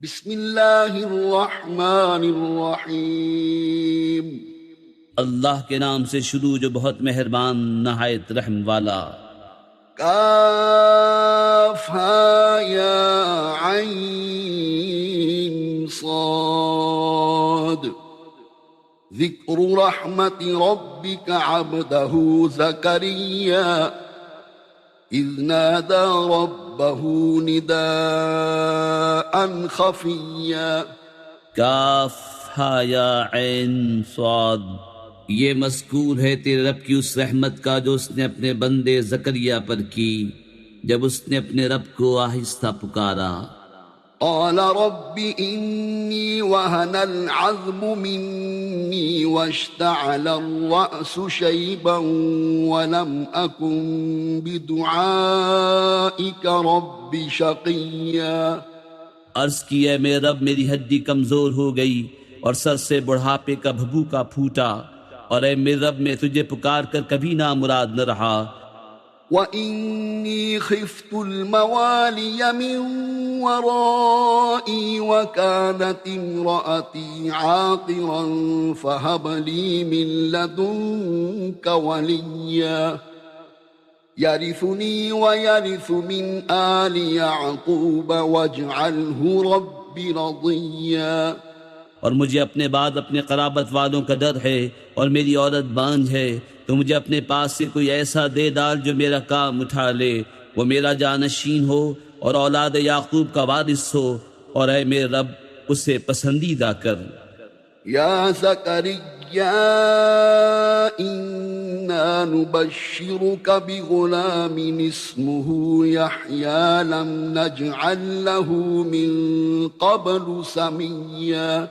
بسم اللہ الرحمن الرحیم۔ اللہ کے نام سے شروع جو بہت مہربان نہایت رحم والا۔ کاف ہا یا عین صاد، ذکر رحمت ربک عبدہ زکریا اذ نادى ربه نداء خفیا۔ کاف ہا یا عین صاد، یہ مذکور ہے تیرے رب کی اس رحمت کا جو اس نے اپنے بندے زکریا پر کی جب اس نے اپنے رب کو آہستہ پکارا۔ قال رب انی وهن العظم منی واشتعل الرأس شیبا ولم اکن بدعائک رب شقیا۔ عرض کی اے میرے رب میری ہڈی کمزور ہو گئی اور سر سے بڑھاپے کا بھبوکا پھوٹا، اور اے میرے رب میں تجھے پکار کر کبھی نامراد نہ رہا۔ وَإِنِّي خِفْتُ الْمَوَالِيَ مِنْ وَرَائِي وَكَانَتِ امْرَأَتِي عَاقِرًا فَهَبْ لِي مِنْ لَدُنْكَ وَلِيًّا يَرِثُنِي وَيَرِثُ مِنْ آلِ يَعْقُوبَ وَاجْعَلْهُ رَبِّ رَضِيًّا۔ اور مجھے اپنے بعد اپنے قرابت والوں کا ڈر ہے، اور میری عورت بانجھ ہے، تو مجھے اپنے پاس سے کوئی ایسا دے ڈال جو میرا کام اٹھا لے، وہ میرا جانشین ہو اور اولاد یعقوب کا وارث ہو، اور اے میرے رب اسے پسندیدہ کر۔ یا زکریا انا نبشرک بغلام اسمه یحیی لم نجعل له من قبل سمیا۔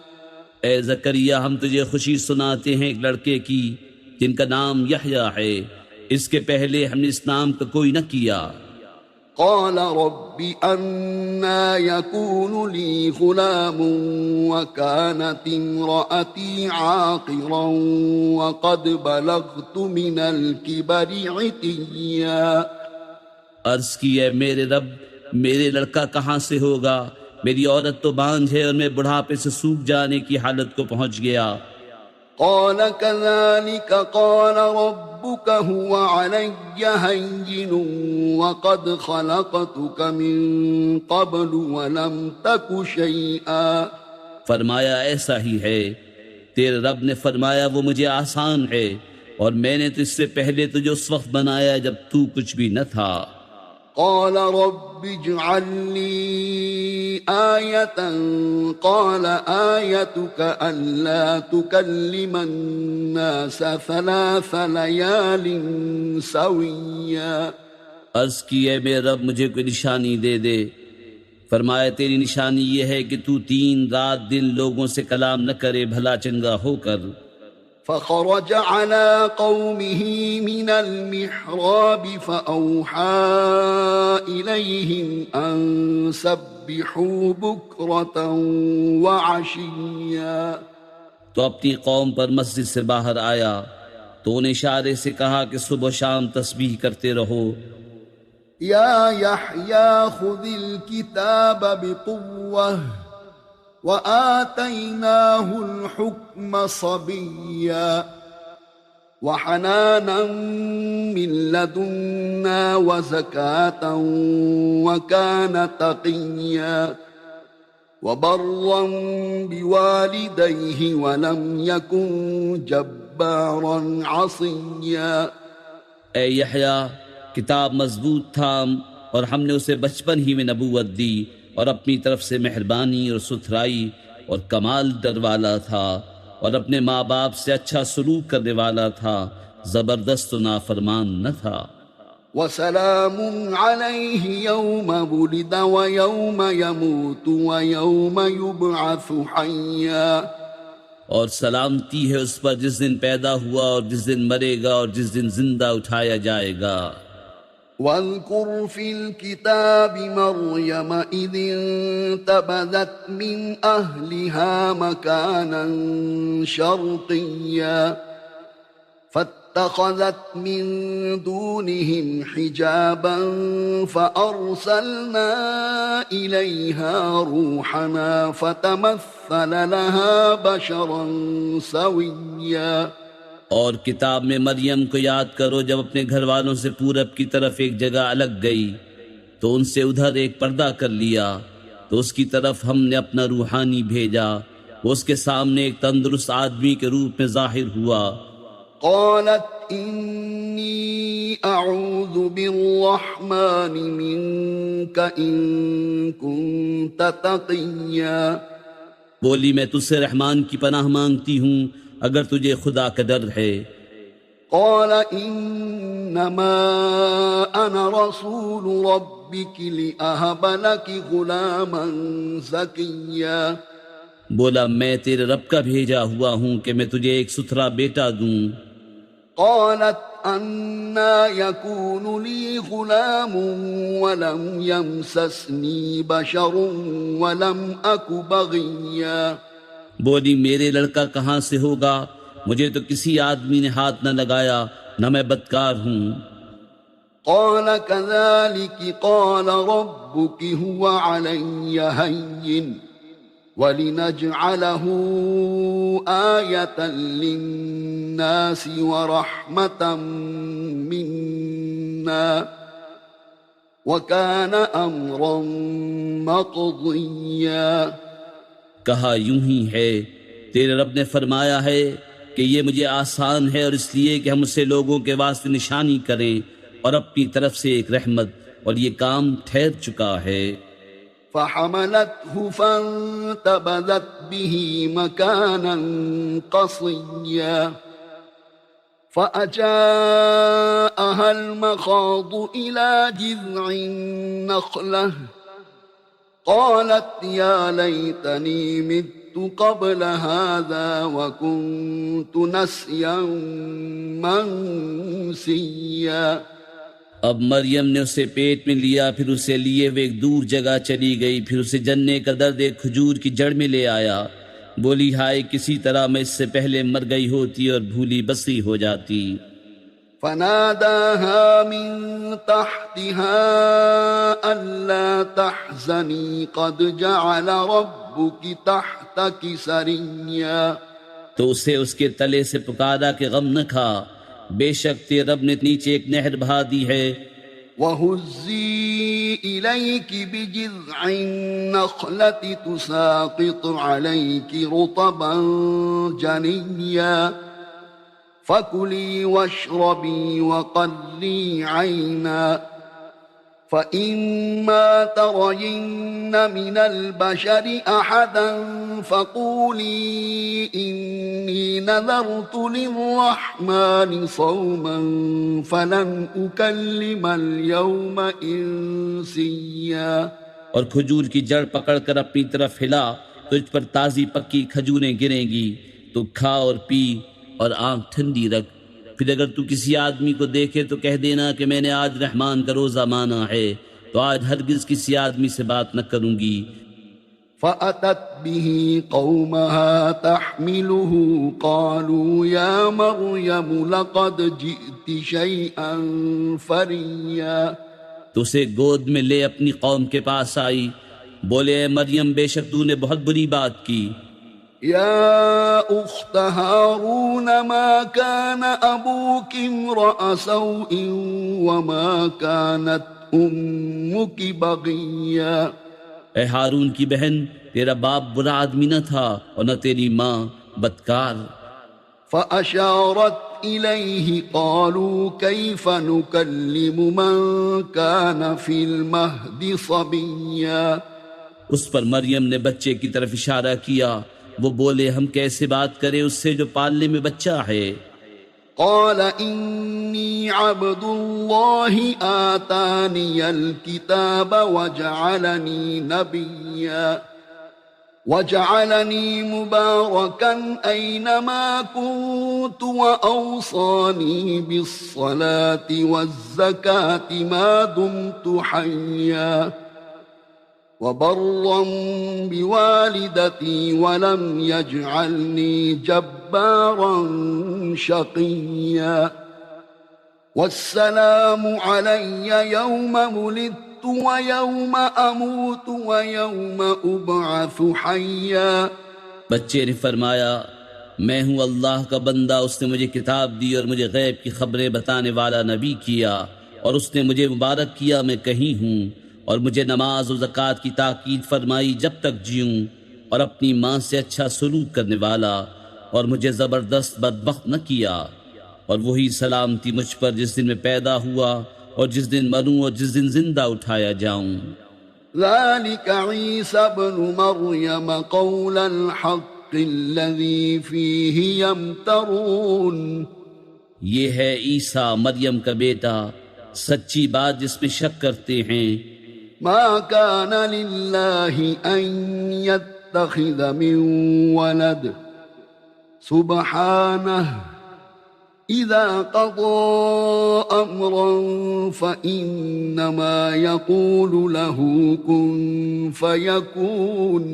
اے زکریا ہم تجھے خوشی سناتے ہیں ایک لڑکے کی جن کا نام یحییٰ ہے، اس کے پہلے ہم نے اس نام کا کوئی نہ کیا۔ قال رب انا يكون لي غلام وكانت امرأتي عاقرا وقد بلغت من الكبر عتيا۔ عرض کی اے میرے رب میرے لڑکا کہاں سے ہوگا، میری عورت تو بانجھ ہے اور میں بڑھاپے سے سوکھ جانے کی حالت کو پہنچ گیا۔ قال كذلك قال ربك هو علي هين وقد خلقتك من قبل ولم تك شيئا۔ فرمایا ایسا ہی ہے، تیرے رب نے فرمایا وہ مجھے آسان ہے، اور میں نے تو اس سے پہلے تجھے اس وقت بنایا جب تو کچھ بھی نہ تھا۔ قال رب اجعل لي آية قال آيتك ألا تكلم الناس 3 ليال سويا۔ عرض کی اے میرے رب مجھے کوئی نشانی دے دے۔ فرمایا تیری نشانی یہ ہے کہ تو 3 رات دن لوگوں سے کلام نہ کرے بھلا چنگا ہو کر۔ فخرج على قومه من المحراب فأوحى إليهم أن سبحوا بكرة وعشيا۔ تو اپنی قوم پر مسجد سے باہر آیا تو انہیں اشارے سے کہا کہ صبح و شام تسبیح کرتے رہو۔ يا يحيى خذ الكتاب بقوة وآتيناه الحكم صبيا وحنانا من لدنا وزكاة وكان تقيا وبرا بوالديه ولم يكن جبارا عصيا۔ اے یحییٰ کتاب مضبوط تھام، اور ہم نے اسے بچپن ہی میں نبوت دی، اور اپنی طرف سے مہربانی اور ستھرائی اور کمال ڈر والا تھا، اور اپنے ماں باپ سے اچھا سلوک کرنے والا تھا، زبردست و نافرمان نہ تھا۔ وسلام عليه يوم ولد ويوم يموت ويوم يبعث حيا۔ اور سلامتی ہے اس پر جس دن پیدا ہوا اور جس دن مرے گا اور جس دن زندہ اٹھایا جائے گا۔ واذكر في الكتاب مريم إذ انتبذت من أهلها مكانا شرقيا فاتخذت من دونهم حجابا فأرسلنا إليها روحنا فتمثل لها بشرا سويا۔ اور کتاب میں مریم کو یاد کرو جب اپنے گھر والوں سے پورب کی طرف ایک جگہ الگ گئی تو ان سے ادھر ایک پردہ کر لیا، تو اس کی طرف ہم نے اپنا روحانی بھیجا، وہ اس کے سامنے ایک تندرست آدمی کے روپ میں ظاہر ہوا۔ قالت إني أعوذ بالرحمن منك إن كنت تقيا۔ بولی میں تجھ سے رحمان کی پناہ مانگتی ہوں اگر تجھے خدا کا ڈر ہے۔ قال إنما أنا رسول ربك لأهب لك غلاما زكيا۔ بولا میں تیرے رب کا بھیجا ہوا ہوں کہ میں تجھے ایک ستھرا بیٹا دوں۔ قالت أنا يكون لي غلام ولم يمسسني بشر ولم أك بغيا۔ بولی میرے لڑکا کہاں سے ہوگا، مجھے تو کسی آدمی نے ہاتھ نہ لگایا، نہ میں بدکار ہوں۔ قال كذلك قال ربك هو علي هين ولنجعله آية للناس ورحمة منا وكان أمرا مقضيا۔ کہا یوں ہی ہے، تیرے رب نے فرمایا ہے کہ یہ مجھے آسان ہے، اور اس لیے کہ ہم اسے لوگوں کے واسطے نشانی کریں اور اپنی طرف سے ایک رحمت، اور یہ کام ٹھہر چکا ہے۔ فحملته فانتبذت به مكانا قصيا فأجاءها المخاض إلى جذع النخلة قالت يا ليتني مت قبل هذا وكنت نسيا منسيا۔ اب مریم نے اسے پیٹ میں لیا، پھر اسے لیے وہ ایک دور جگہ چلی گئی، پھر اسے جننے کا درد ایک کھجور کی جڑ میں لے آیا۔ بولی ہائے کسی طرح میں اس سے پہلے مر گئی ہوتی اور بھولی بسی ہو جاتی۔ فناداها من تحتها ألا تحزني قد جعل ربك تحتك سريا۔ تو اسے اس کے تلے سے پکارا کہ غم نہ کھا، بے شک تیرے رب نے نیچے ایک نہر بہا دی ہے۔ وَهُزِّي إِلَيْكِ بِجِذْعِ النَّخْلَةِ تُسَاقِطْ عَلَيْكِ رُطَبًا جَنِيًّا فَكُلِي وَاشْرَبِي وَقَرِّي عَيْنًا فَإِمَّا تَرَيِنَّ مِنَ الْبَشَرِ أَحَدًا فَقُولِي إِنِّي نَذَرْتُ لِلرَّحْمَنِ صَوْمًا فَلَنْ أُكَلِّمَ الْيَوْمَ إِنسِيًّا۔ اور کھجور کی جڑ پکڑ کر اپنی طرف ہلا، تجھ پر تازی پکی کھجوریں گریں گی، تو کھا اور پی اور آنکھ ٹھنڈی رکھ۔ پھر اگر تو کسی آدمی کو دیکھے تو کہہ دینا کہ میں نے آج رحمان کا روزہ مانا ہے، تو آج ہرگز کسی آدمی سے بات نہ کروں گی۔ فأتت به قومها تحمله قالوا يا مريم لقد جئت شيئا فريا۔ تو اسے گود میں لے اپنی قوم کے پاس آئی، بولے اے مریم بے شک تو نے بہت بری بات کی۔ يا أخت هارون ما كان أبوك امرأ سوء وما كانت أمك بغيا۔ اے ہارون کی بہن، تیرا باپ برا آدمی نہ تھا اور نہ تیری ماں بدکار۔ فأشارت إليه قالوا كيف نكلم من كان في المهد صبيا۔ اس پر مریم نے بچے کی طرف اشارہ کیا، وہ بولے ہم کیسے بات کریں اس سے جو پالنے میں بچہ ہے۔ قال إني عبد الله آتاني الكتاب وجعلني نبيا وجعلني مباركا أينما كنت وأوصاني بالصلاة والزكاة ما دمت حيا وبرا بوالدتي ولم يجعلني جبارا شقيا۔ والسلام علي يوم ولدت ويوم أموت ويوم أبعث حيا. بچے نے فرمایا میں ہوں اللہ کا بندہ، اس نے مجھے کتاب دی اور مجھے غیب کی خبریں بتانے والا نبی کیا، اور اس نے مجھے مبارک کیا میں کہیں ہوں، اور مجھے نماز و زکوٰۃ کی تاکید فرمائی جب تک جیوں، اور اپنی ماں سے اچھا سلوک کرنے والا، اور مجھے زبردست بدبخت نہ کیا، اور وہی سلامتی مجھ پر جس دن میں پیدا ہوا اور جس دن مروں اور جس دن زندہ اٹھایا جاؤں. ذلك عيسى ابن مريم قول الحق الذي فيه يمترون. یہ ہے عیسیٰ مریم کا بیٹا، سچی بات جس میں شک کرتے ہیں. ما كان لله أن يتخذ من ولد سبحانه إذا قضى أمرا فإنما يقول له كن فيكون.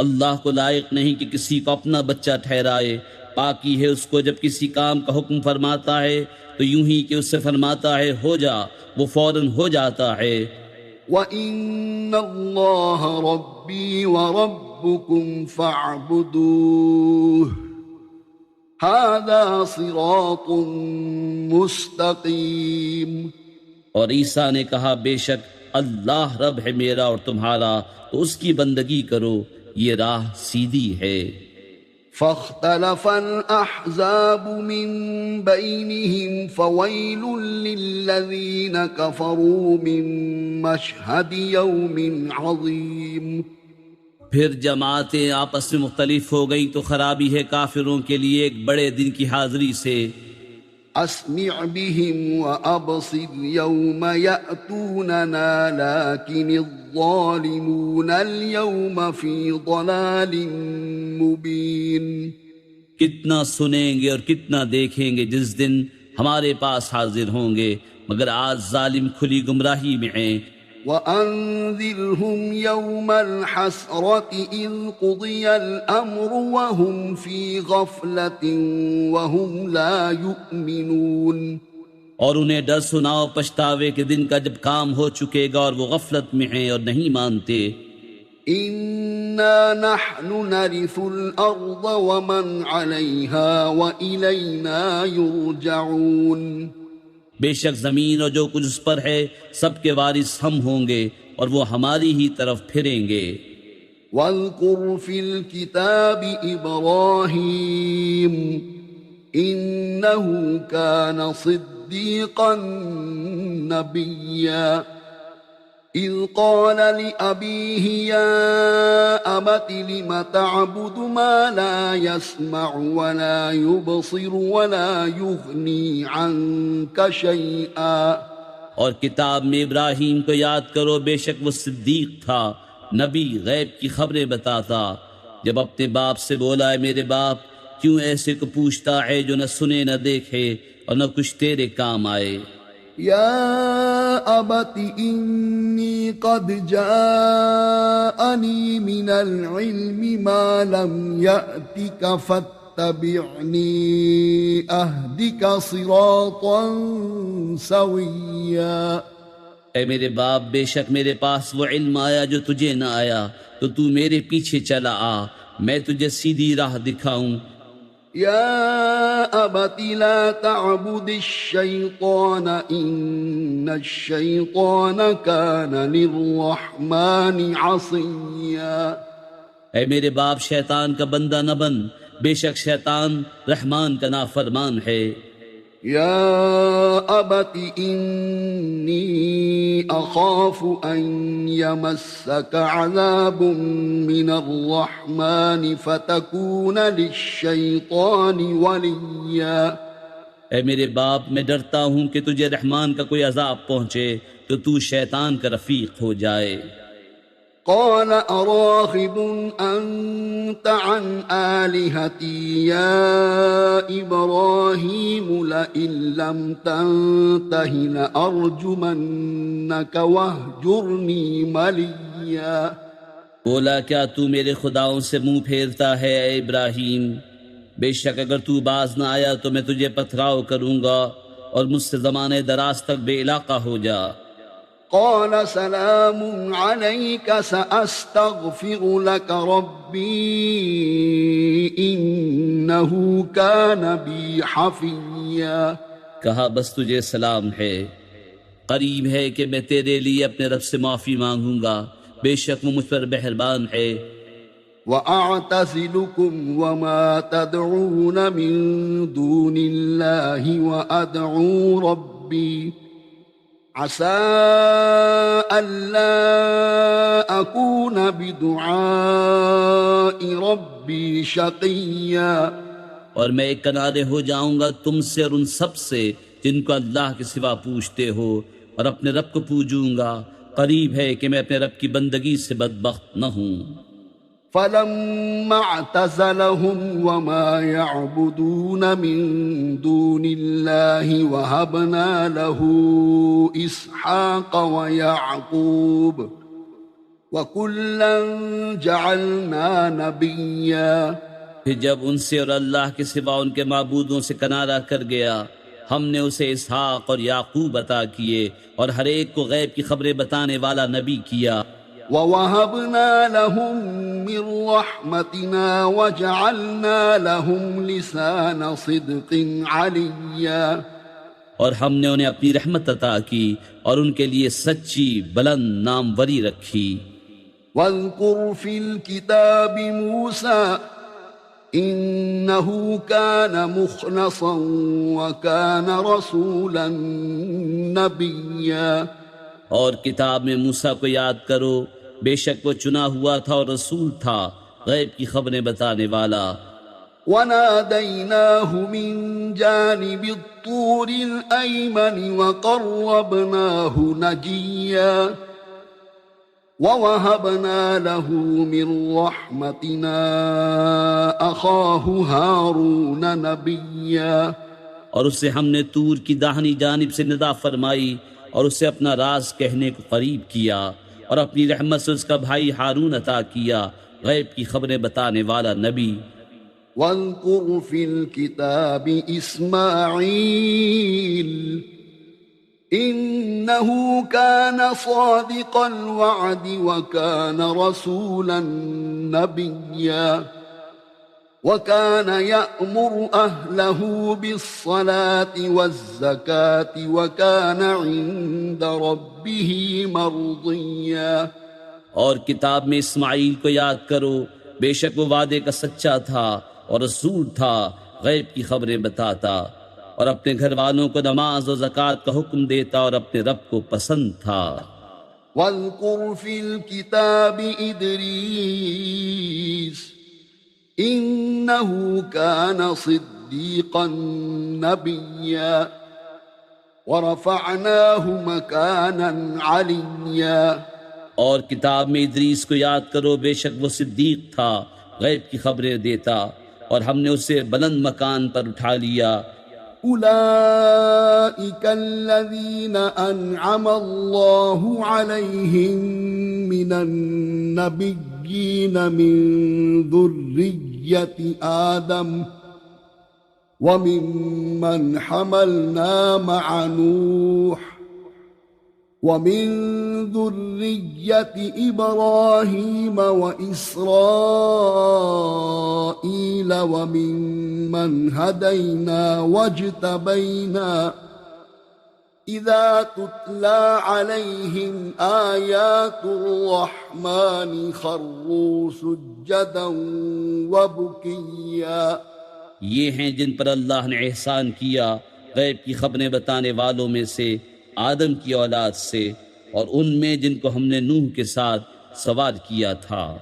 اللہ کو لائق نہیں کہ کسی کو اپنا بچہ ٹھہرائے، پاکی ہے اس کو جب کسی کام کا حکم فرماتا ہے تو یوں ہی کہ اس سے فرماتا ہے ہو جا، وہ فوراً ہو جاتا ہے. وَإِنَّ اللَّهَ رَبِّي وَرَبُّكُمْ فَاعْبُدُوهُ هَذَا صِرَاطٌ مُسْتَقِيمٌ. اور عیسیٰ نے کہا بے شک اللہ رب ہے میرا اور تمہارا، تو اس کی بندگی کرو، یہ راہ سیدھی ہے. فاختلف الأحزاب من بينهم فويل للذين كفروا من مشهد يوم عظيم. پھر جماعتیں آپس میں مختلف ہو گئیں تو خرابی ہے کافروں کے لیے ایک بڑے دن کی حاضری سے. أسمع بهم وأبصر يوم يأتوننا لكن الظالمون اليوم في ضلال مبين. کتنا سنیں گے اور کتنا دیکھیں گے جس دن ہمارے پاس حاضر ہوں گے، مگر آج ظالم کھلی گمراہی میں ہیں. وَأَنذِرْهُمْ يَوْمَ الْحَسْرَةِ إِذْ قُضِيَ الْأَمْرُ وَهُمْ فِي غَفْلَةٍ وَهُمْ لَا يُؤْمِنُونَ. اور انہیں ڈر سناؤ پچھتاوے کے دن کا جب کام ہو چکے گا اور وہ غفلت میں ہیں اور نہیں مانتے. إِنَّا نَحْنُ نَرِثُ الْأَرْضَ وَمَنْ عَلَيْهَا وَإِلَيْنَا يُرْجَعُونَ. بے شک زمین اور جو کچھ اس پر ہے سب کے وارث ہم ہوں گے اور وہ ہماری ہی طرف پھریں گے. وَاذْكُرْ فِي الْكِتَابِ إِبْرَاهِيمَ إِنَّهُ كَانَ صِدِّيقًا نَبِيًّا. إِذْ قَالَ لِأَبِيهِ يَا أَبَتِ لِمَ تَعْبُدُ مَا لَا يَسْمَعُ وَلَا يُبْصِرُ وَلَا يُغْنِي عَنْكَ شَيْئًا. اور کتاب میں ابراہیم کو یاد کرو، بے شک وہ صدیق تھا، نبی، غیب کی خبریں بتاتا. جب اپنے باپ سے بولا ہے میرے باپ، کیوں ایسے کو پوچھتا ہے جو نہ سنے نہ دیکھے اور نہ کچھ تیرے کام آئے. يا أبت إني قد جاءني من العلم ما لم يأتك فاتبعني أهدك صراطا سويا. اے میرے باپ، بے شک میرے پاس وہ علم آیا جو تجھے نہ آیا، تو تو میرے پیچھے چلا آ، میں تجھے سیدھی راہ دکھاؤں. يا أبت لا تعبد الشيطان إن الشيطان كان للرحمن عصيا. اے میرے باپ شیطان کا بندہ نہ بن، بے شک شیطان رحمان کا نافرمان ہے. يا أبت إني أخاف أن يمسك عذاب من الرحمن فتكون للشيطان وليا. اے میرے باپ میں ڈرتا ہوں کہ تجھے رحمان کا کوئی عذاب پہنچے تو تو شیطان کا رفیق ہو جائے. قال أراغب أنت عن آلهتي يا إبراهيم لئن لم تنته لأرجمنك واهجرني مليا. بولا کیا تو میرے خداؤں سے منہ پھیرتا ہے اے ابراہیم؟ بے شک اگر تو باز نہ آیا تو میں تجھے پتھراؤ کروں گا اور مجھ سے زمانے دراز تک بے علاقہ ہو جا۔ قال سلام عليك سأستغفر لك ربي إنه كان بي حفيا۔ کہا بس تجھے سلام ہے، قریب ہے کہ میں تیرے لیے اپنے رب سے معافی مانگوں گا، بے شک وہ مجھ پر مہربان ہے۔ وأعتزلكم وما تدعون من دون الله وأدعو ربي عسى ألا أكون بدعاء ربي شقيا۔ اور میں ایک کنارے ہو جاؤں گا تم سے اور ان سب سے جن کو اللہ کے سوا پوجتے ہو، اور اپنے رب کو پوجوں گا، قریب ہے کہ میں اپنے رب کی بندگی سے بدبخت نہ ہوں۔ فلما اعتزلهم وما يعبدون من دون الله وهبنا له إسحاق ويعقوب وكلا جعلنا نبيا۔ پھر جب ان سے اور اللہ کے سوا ان کے معبودوں سے کنارہ کر گیا، ہم نے اسے اسحاق اور یعقوب عطا کیے اور ہر ایک کو غیب کی خبریں بتانے والا نبی کیا۔ وَوَهَبْنَا لَهُم مِّن رَّحْمَتِنَا وَجَعَلْنَا لَهُمْ لِسَانَ صِدْقٍ عَلِيًّا۔ اور ہم نے انہیں اپنی رحمت عطا کی اور ان کے لیے سچی بلند ناموری رکھی۔ وَاذْكُرْ فِي الْكِتَابِ مُوسَىٰ إِنَّهُ كَانَ مُخْلَصًا وَكَانَ رَسُولًا نَبِيًّا۔ اور کتاب میں موسیٰ کو یاد کرو، بے شک وہ چنا ہوا تھا اور رسول تھا، غیب کی خبریں بتانے والا۔ وَنَادَيْنَاهُ مِن جَانِبِ الطُّورِ الْأَيْمَنِ وَقَرَّبْنَاهُ نَجِيًّا وَوَهَبْنَا لَهُ مِن رَّحْمَتِنَا أَخَاهُ هَارُونَ نَبِيًّا۔ اور اسے ہم نے طور کی داہنی جانب سے ندا فرمائی اور اسے اپنا راز کہنے کو قریب کیا، اور اپنی رحمت سے اس کا بھائی ہارون عطا کیا، غیب کی خبریں بتانے والا نبی۔ وَاذْكُرْ فِي الْكِتَابِ إِسْمَاعِيلَ إِنَّهُ كَانَ صَادِقَ الْوَعْدِ وَكَانَ رَسُولًا نَبِيًّا۔ وَكَانَ يَأْمُرُ أَهْلَهُ بِالصَّلَاةِ وَالزَّكَاةِ وَكَانَ عِندَ رَبِّهِ مَرْضِيًّا۔ اور کتاب میں اسماعیل کو یاد کرو، بے شک وہ وعدے کا سچا تھا اور رسول تھا، غیب کی خبریں بتاتا، اور اپنے گھر والوں کو نماز اور زکوٰۃ کا حکم دیتا اور اپنے رب کو پسند تھا۔ وَاذْكُرْ فِي الْكِتَابِ إِدْرِيسَ إِنَّهُ كَانَ صِدِّيقًا نَبِيًّا وَرَفَعْنَاهُ مَكَانًا عَلِيًّا۔ اور کتاب میں ادریس کو یاد کرو، بے شک وہ صدیق تھا، غیب کی خبریں دیتا، اور ہم نے اسے بلند مکان پر اٹھا لیا۔ أُولَئِكَ الَّذِينَ أَنْعَمَ اللَّهُ عَلَيْهِمْ مِنَ النَّبِيِّينَ مِنْ ذُرِّيَّةِ آدَمَ وَمِمَّنْ حَمَلْنَا مَعَ نُوحٍ وَمِن ذُرِّيَّةِ إِبْرَاهِيمَ وَإِسْرَائِيلَ وَمِمَّنْ هَدَيْنَا وَاجْتَبَيْنَا إِذَا تُتْلَى عَلَيْهِمْ آيَاتُ الرَّحْمَنِ خَرُّوا سُجَّدًا وَبُكِيًّا۔ یہ ہیں جن پر اللہ نے احسان کیا غیب کی خبریں بتانے والوں میں سے، آدم کی اولاد سے، اور ان میں جن کو ہم نے نوح کے ساتھ سوار کیا تھا،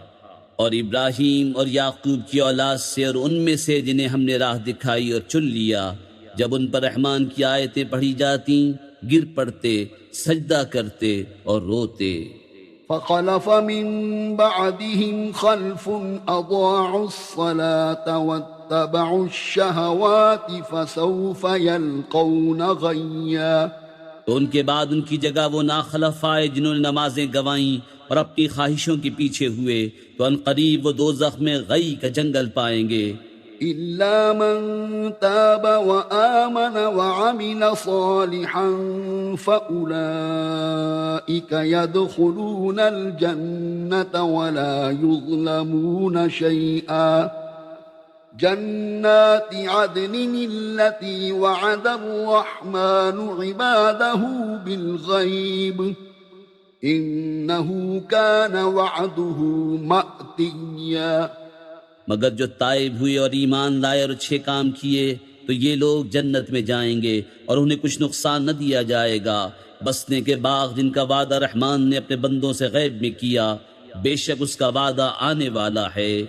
اور ابراہیم اور یعقوب کی اولاد سے، اور ان میں سے جنہیں ہم نے راہ دکھائی اور چن لیا، جب ان پر رحمان کی آیتیں پڑھی جاتی گر پڑتے، سجدہ کرتے اور روتے۔ فخلف من بعدهم خلف اضاعوا الصلاة واتبعوا الشهوات فسوف يلقون غيا۔ تو ان کے بعد ان کی جگہ وہ ناخلف آئے جنہوں نے نمازیں گوائیں اور اپنی خواہشوں کے پیچھے ہوئے، تو ان قریب وہ دوزخ میں غی کا جنگل پائیں گے۔ إلا من تاب وآمن وعمل صالحا فأولئك يدخلون الجنة ولا يظلمون شيئا جنات عدن التي وعد الرحمن عباده بالغيب إنه كان وعده مأتيا. مگر جو تائب ہوئے اور ایمان لائے اور اچھے کام کیے تو یہ لوگ جنت میں جائیں گے اور انہیں کچھ نقصان نہ دیا جائے گا. بسنے کے باغ جن کا وعدہ رحمان نے اپنے بندوں سے غیب میں کیا، بے شک اس کا وعدہ آنے والا ہے.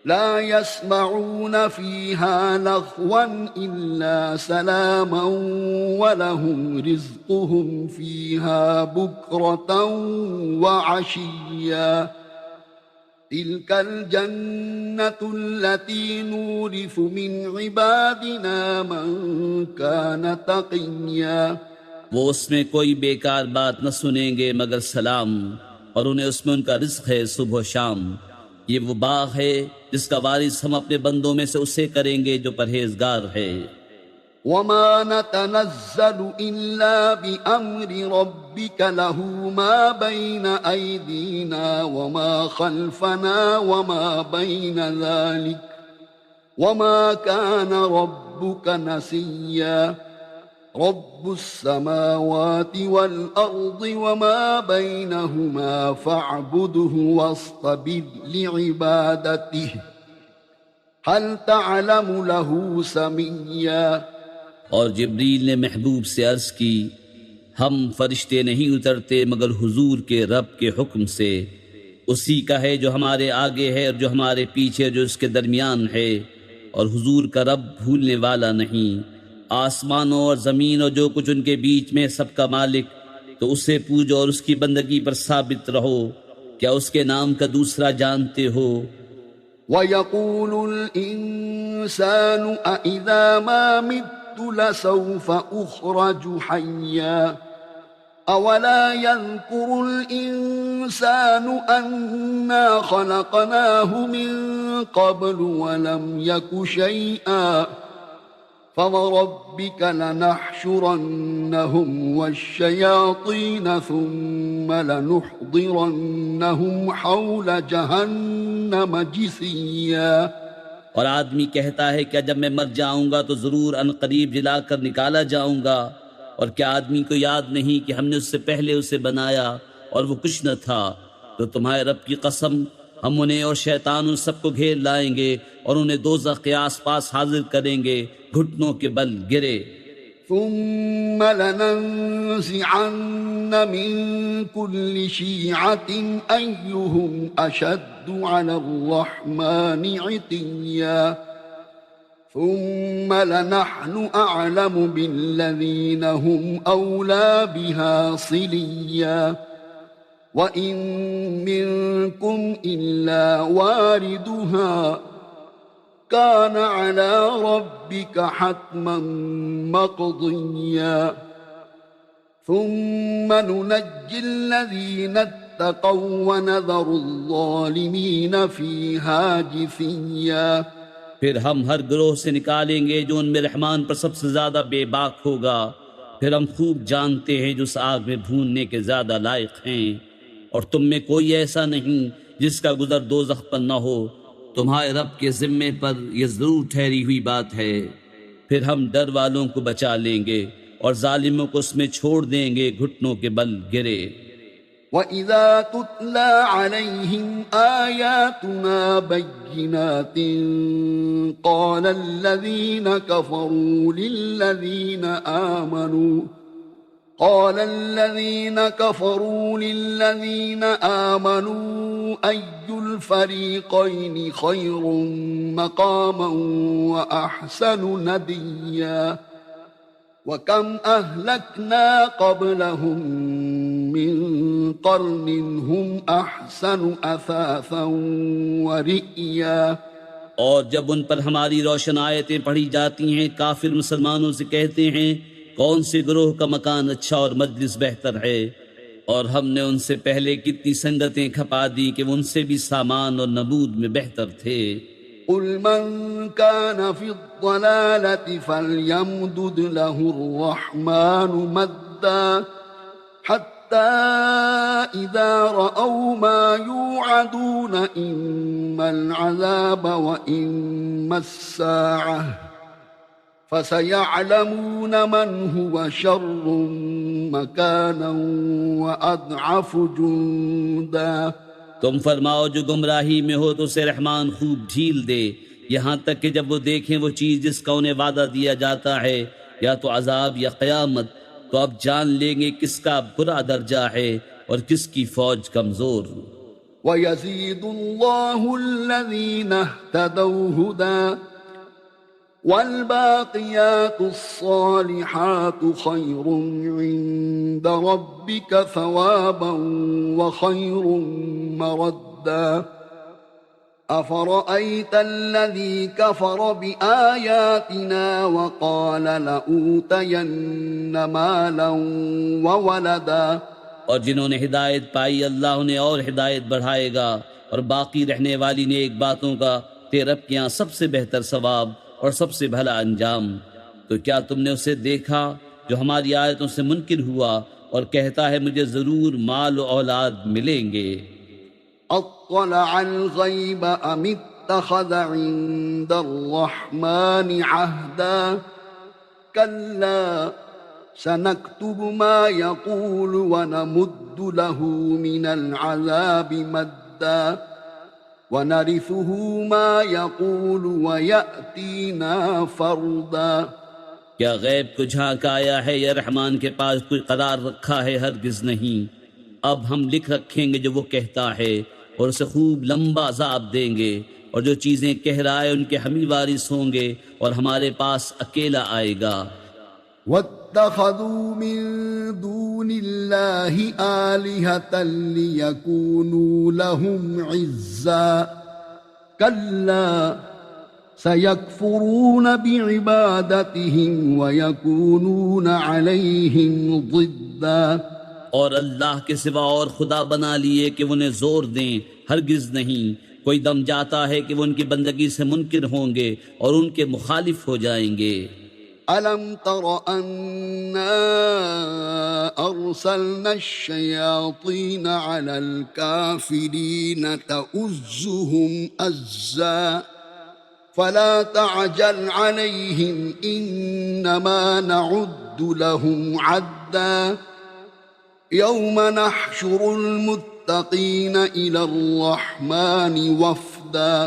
لا يسمعون فيها لغوا إلا سلاما ولهم رزقهم فيها بكرة وعشيا. تلك الجنة التي نورث من عبادنا من كان تقيا. وہ اس میں کوئی بیکار بات نہ سنیں گے مگر سلام، اور انہیں اس میں ان کا رزق ہے صبح و شام. یہ وہ باغ ہے جس کا وارث ہم اپنے بندوں میں سے اسے کریں گے جو پرہیزگار ہے. وما نتنزل إلا بأمر ربك له ما بين أيدينا وما خلفنا وما بين ذلك وما كان ربك نسيا. رب السماوات والأرض وما بينهما فاعبده واصطبر لعبادته هل تعلم له سميا. اور جبریل نے محبوب سے عرض کی، ہم فرشتے نہیں اترتے مگر حضور کے رب کے حکم سے. اسی کا ہے جو ہمارے آگے ہے اور جو ہمارے پیچھے جو اس کے درمیان ہے، اور حضور کا رب بھولنے والا نہیں. آسمانوں اور زمین اور جو کچھ ان کے بیچ میں سب کا مالک، تو اسے پوجو اور اس کی بندگی پر ثابت رہو. کیا اس کے نام کا دوسرا جانتے ہو؟ وَيَقُولُ الْإِنسَانُ أَإِذَا مَا مِتُّ لَسَوْفَ أُخْرَجُ حَيًّا أَوَلَا يَذْكُرُ الْإِنسَانُ أَنَّا خَلَقْنَاهُ مِن قَبْلُ وَلَمْ يَكُ شَيْئًا. فَوَرَبِّكَ لَنَحْشُرَنَّهُمْ وَالشَّيَاطِينَ ثُمَّ لَنُحْضِرَنَّهُمْ حَوْلَ جَهَنَّمَ جِثِيًّا. اور آدمی کہتا ہے کہ جب میں مر جاؤں گا تو ضرور ان قریب جلا کر نکالا جاؤں گا. اور کیا آدمی کو یاد نہیں کہ ہم نے اس سے پہلے اسے بنایا اور وہ کچھ نہ تھا؟ تو تمہارے رب کی قسم، ہم انہیں اور شیطان ان سب کو گھیر لائیں گے اور انہیں دوزخ کے آس پاس حاضر کریں گے گھٹنوں کے بل گرے. ثم لننزعن من كل شيعة أيهم أشد على الرحمن عتيا. ثم لنحن أعلم بالذين هم أولى بها صليا. وَإِن مِّنكُمْ إِلَّا وَارِدُهَا كَانَ عَلَى رَبِّكَ حَتْمًا مَّقْضِيًّا. ثُمَّ نُنَجِّي الَّذِينَ اتَّقَوْا وَنَذَرُ الظَّالِمِينَ فِيهَا جِثِيًّا. پھر ہم ہر گروہ سے نکالیں گے جو ان میں رحمان پر سب سے زیادہ بے باک ہوگا. پھر ہم خوب جانتے ہیں جو اس آگ میں بھوننے کے زیادہ لائق ہیں. اور تم میں کوئی ایسا نہیں جس کا گزر دوزخ پر نہ ہو. تمہارے رب کے ذمے پر یہ ضرور ٹھہری ہوئی بات ہے. پھر ہم ڈر والوں کو بچا لیں گے اور ظالموں کو اس میں چھوڑ دیں گے گھٹنوں کے بل گرے. وَإِذَا تُتْلَى عَلَيْهِمْ آيَاتُنَا بَيِّنَاتٍ قَالَ الَّذِينَ كَفَرُوا لِلَّذِينَ آمَنُوا أَيُّ الْفَرِيقَيْنِ خَيْرٌ مَقَامًا وَأَحْسَنُ نَدِيًّا. وَكَمْ أَهْلَكْنَا قَبْلَهُمْ مِنْ قَرْنٍ هُمْ أَحْسَنُ أَثَاثًا وَرِئْيًا. اور جب ان پر ہماری روشن آیتیں پڑھی جاتی ہیں، کافر مسلمانوں سے کہتے ہیں کون سے گروہ کا مکان اچھا اور مجلس بہتر ہے. اور ہم نے ان سے پہلے کتنی سنگتیں کھپا دی کہ وہ ان سے بھی سامان اور نبود میں بہتر تھے. قل من كان في الضلالة فليمدد له الرحمن مدا حتى إذا رأوا ما يوعدون إما العذاب وإما الساعة فسيعلمون من هو شر مكانا وأضعف جندا۔ تم فرماؤ جو گمراہی میں ہو تو اسے رحمان خوب ڈھیل دے، یہاں تک کہ جب وہ دیکھیں وہ چیز جس کا انہیں وعدہ دیا جاتا ہے، یا تو عذاب یا قیامت، تو اب جان لیں گے کس کا برا درجہ ہے اور کس کی فوج کمزور۔ وَيَزِيدُ اللَّهُ الَّذِينَ اهْتَدَوْا هُدًى وَالْبَاقِيَاتُ الصَّالِحَاتُ خَيْرٌ عِندَ رَبِّكَ ثَوَابًا وَخَيْرٌ مَرَدًّا۔ أَفَرَأَيْتَ الَّذِي كَفَرَ بِآيَاتِنَا وَقَالَ لَأُوتَيَنَّ مَالًا وَوَلَدًا۔ اور جنہوں نے ہدایت پائی اللہ انہیں اور ہدایت بڑھائے گا، اور باقی رہنے والی نیک باتوں کا تیرے رب کے یہاں سب سے بہتر ثواب اور سب سے بھلا انجام۔ تو کیا تم نے اسے دیکھا جو ہماری آیتوں سے منکر ہوا اور کہتا ہے مجھے ضرور مال و اولاد ملیں گے؟ اطلع الغیب ام اتخذ عند الرحمن عہدا کلا سنكتب ما يقول ونمد له من العذاب مدا ونرثه ما يقول ويأتينا فردا۔ کیا غیب کو جھانک آیا ہے یا رحمان کے پاس کوئی قرار رکھا ہے؟ ہرگز نہیں۔ اب ہم لکھ رکھیں گے جو وہ کہتا ہے اور اسے خوب لمبا عذاب دیں گے، اور جو چیزیں کہہ رہا ہے ان کے ہم ہی وارث ہوں گے اور ہمارے پاس اکیلا آئے گا۔ واتخذوا من دون الله آلهة ليكونوا لهم عزا كلا سيكفرون بعبادتهم ويكونون عليهم ضدا۔ اور اللہ کے سوا اور خدا بنا لیے کہ وہ انہیں زور دیں، ہرگز نہیں۔ کوئی دم جاتا ہے کہ وہ ان کی بندگی سے منکر ہوں گے اور ان کے مخالف ہو جائیں گے۔ أَلَمْ تَرَ أَنَّا أَرْسَلْنَا الشَّيَاطِينَ عَلَى الْكَافِرِينَ تَؤُزُّهُمْ أَزًّا فَلَا تَعْجَلْ عَلَيْهِمْ إِنَّمَا نَعُدُّ لَهُمْ عَدًّا يَوْمَ نَحْشُرُ الْمُتَّقِينَ إِلَى الرَّحْمَنِ وَفْدًا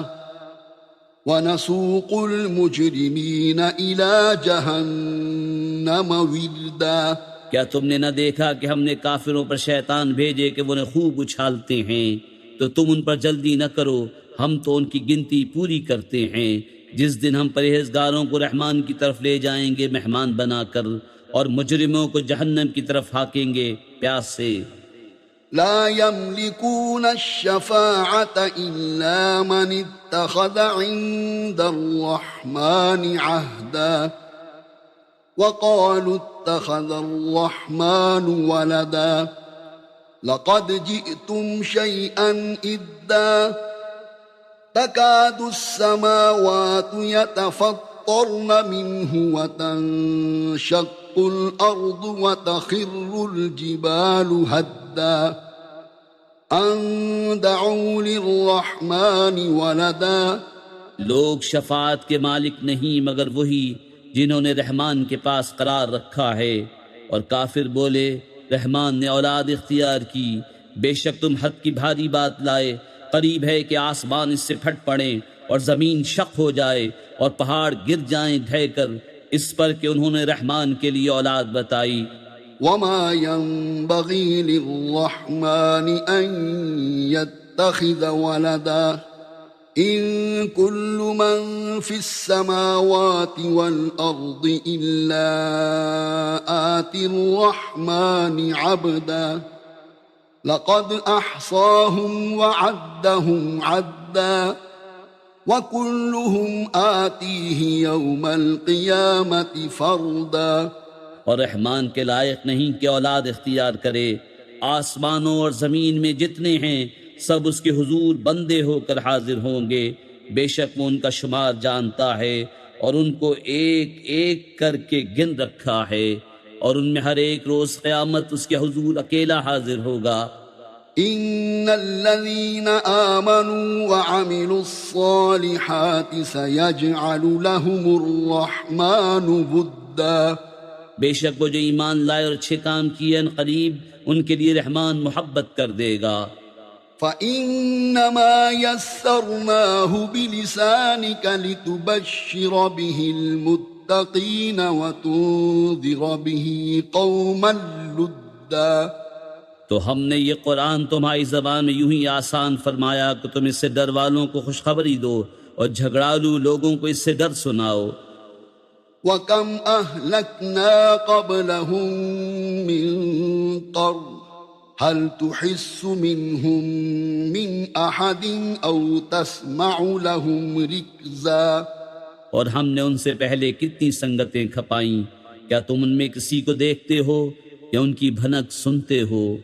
وَنَسُوقُ الْمُجْرِمِينَ إِلَى جَهَنَّمَ وِرْدًا۔ کیا تم نے نہ دیکھا کہ ہم نے کافروں پر شیطان بھیجے کہ وہ انہیں خوب اچھالتے ہیں؟ تو تم ان پر جلدی نہ کرو، ہم تو ان کی گنتی پوری کرتے ہیں۔ جس دن ہم پرہیزگاروں کو رحمان کی طرف لے جائیں گے مہمان بنا کر، اور مجرموں کو جہنم کی طرف ہاکیں گے پیاس سے۔ لا يملكون الشفاعة إلا من اتخذ عند الرحمن عهدا وقالوا اتخذ الرحمن ولدا لقد جئتم شيئا إدا تكاد السماوات يتفطرن منه وتنشق الأرض وتخر الجبال هدا أن دعوا للرحمن ولدا۔ لوگ شفاعت کے مالک نہیں مگر وہی جنہوں نے رحمان کے پاس قرار رکھا ہے، اور کافر بولے رحمان نے اولاد اختیار کی۔ بے شک تم حد کی بھاری بات لائے، قریب ہے کہ آسمان اس سے پھٹ پڑیں اور زمین شق ہو جائے اور پہاڑ گر جائیں ڈھہ کر، اس پر کہ انہوں نے رحمان کے لیے اولاد بتائی۔ وما ينبغي للرحمن أن يتخذ ولدا إن كل من في السماوات والأرض إلا آتي الرحمن عبدا لقد أحصاهم وعدهم عدا وكلهم آتيه يوم القيامة فردا۔ اور رحمان کے لائق نہیں کہ اولاد اختیار کرے۔ آسمانوں اور زمین میں جتنے ہیں سب اس کے حضور بندے ہو کر حاضر ہوں گے، بے شک وہ ان کا شمار جانتا ہے اور ان کو ایک ایک کر کے گن رکھا ہے، اور ان میں ہر ایک روز قیامت اس کے حضور اکیلا حاضر ہوگا۔ إن الذين آمنوا وعملوا الصالحات سيجعل لهم الرحمن ودا بے شک وہ جو ایمان لائے اور اچھے کام کیے ان قریب ان کے لیے رحمان محبت کر دے گا۔ فإنما يسرناه بلسانك لتبشر به المتقين وتنذر به قوما لدا۔ تو ہم نے یہ قرآن تمہاری زبان میں یوں ہی آسان فرمایا کہ تم اس سے ڈر والوں کو خوشخبری دو اور جھگڑالو لوگوں کو اس سے ڈر سناؤ۔ وَكَمْ أَهْلَكْنَا قَبْلَهُمْ مِنْ قَرْنٍ هَلْ تُحِسُّ مِنْهُمْ مِنْ أَحَدٍ أَوْ تَسْمَعُ لَهُمْ رِكْزًا۔ اور ہم نے ان سے پہلے کتنی سنگتیں کھپائیں، کیا تم ان میں کسی کو دیکھتے ہو یا ان کی بھنک سنتے ہو؟